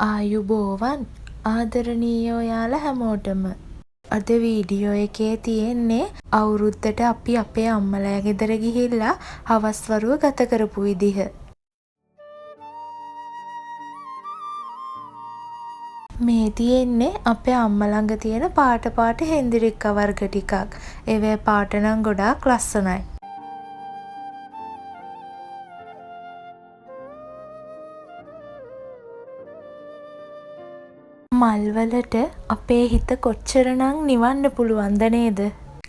ආයුබෝවන් ආදරණීය ඔයාලා හැමෝටම. අද වීඩියෝ එකේ තියෙන්නේ අවුරුද්දට අපි අපේ අම්මලා ගෙදර ගිහිල්ලා හවස් වරුව ගත කරපු විදිහ. මේ තියෙන්නේ අපේ අම්මා ළඟ තියෙන පාට හෙන්දිරික්ක වර්ග ටිකක්. ඒවැ පාට නම් ගොඩාක් ලස්සනයි. මල්වලට අපේ හිත කොච්චරනම් නිවන්න පුළුවන්ද නේද?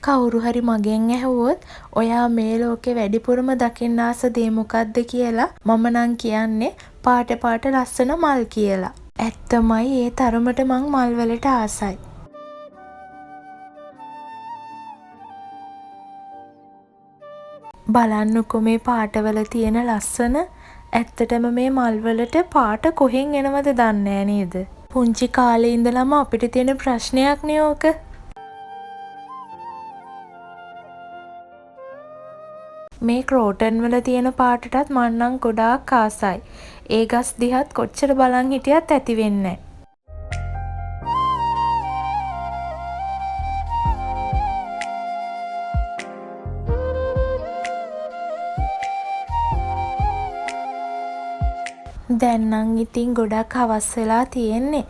කවුරු හරි මගෙන් ඇහුවොත් ඔයා මේ ලෝකේ වැඩිපුරම දකින්න ආස දේ මොකක්ද කියලා මම නම් කියන්නේ පාට ලස්සන මල් කියලා. ඇත්තමයි ඒ තරමට මං මල් වලට ආසයි. බලන්නකෝ මේ පාටවල තියෙන ලස්සන. ඇත්තටම මේ මල් වලට පාට කොහෙන් එනවද දන්නේ නේද? පුංචි කාලේ ඉඳලම අපිට තියෙන ප්‍රශ්නයක් නේ ඕක. මේ ක්‍රෝටන් වල තියෙන පාටටත් මං නම් ගොඩාක් ආසයි. ඒ ගස් දිහත් කොච්චර බලන් හිටියත් ඇති වෙන්නේ නැහැ. දැන් නම් ඉතින් ගොඩක් හවස් වෙලා තියෙන්නේ.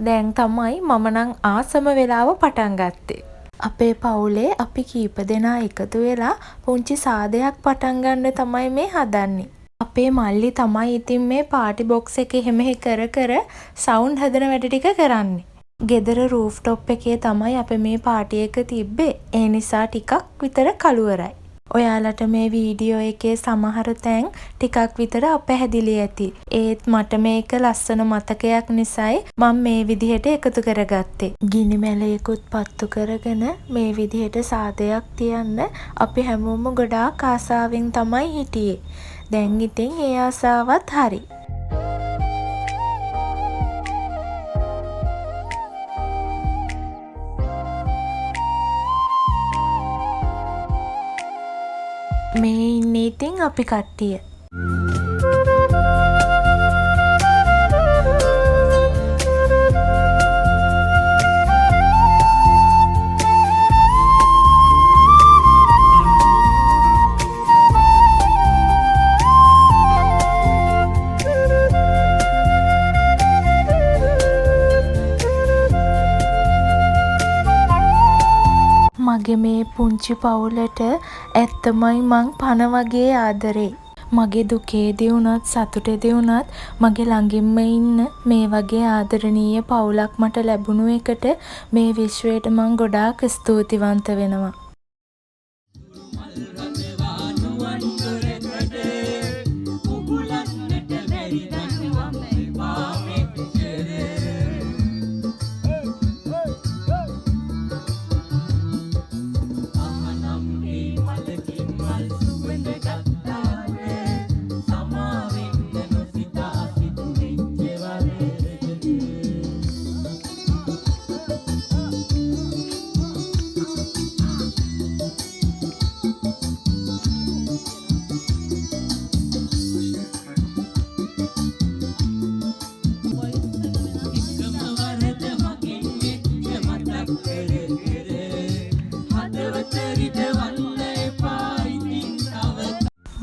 දැන් තමයි මම නම් ආසම වෙලාව පටන් ගත්තේ. අපේ පවුලේ අපි කීප දෙනා එකතු වෙලා පුංචි සාදයක් පටන් ගන්න තමයි මේ හදන්නේ. අපේ මල්ලි තමයි ඉතින් මේ පාටි බොක්ස් එකේ හැම කර කර සවුන්ඩ් හදන වැඩ ටික කරන්නේ. ගෙදර රූෆ් টොප් එකේ තමයි අපි මේ පාටි එක තිබ්බේ. ඒ නිසා ටිකක් විතර කළුවරයි. ඔයාලට මේ වීඩියෝ එකේ සමහර තැන් ටිකක් විතර අපැහැදිලි ඇති. ඒත් මට මේක ලස්සන මතකයක් නිසායි මම මේ විදිහට එකතු කරගත්තේ. ගිනි මැලයකුත් පත්තු කරගෙන මේ විදිහට සාදයක් තියන්න අපි හැමෝම ගොඩාක් ආසාවෙන් තමයි හිටියේ. දැන් ඉතින් ඒ ආසාවත් හරි. මේ ඉන්නේ ඉතින් අපි කට්ටිය. මගේ මේ පුංචි පවුලට ඇත්තමයි මං පණ වගේ ආදරේ. මගේ දුකේදී වුණත් සතුටේදී වුණත් මගේ ළඟින්ම ඉන්න මේ වගේ ආදරණීය පවුලක් මට ලැබුණු එකට මේ විශ්වයට මං ගොඩාක් ස්තුතිවන්ත වෙනවා.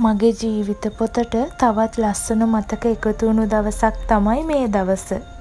මගේ ජීවිත පොතට තවත් ලස්සන මතක එකතු වුණු දවසක් තමයි මේ දවස.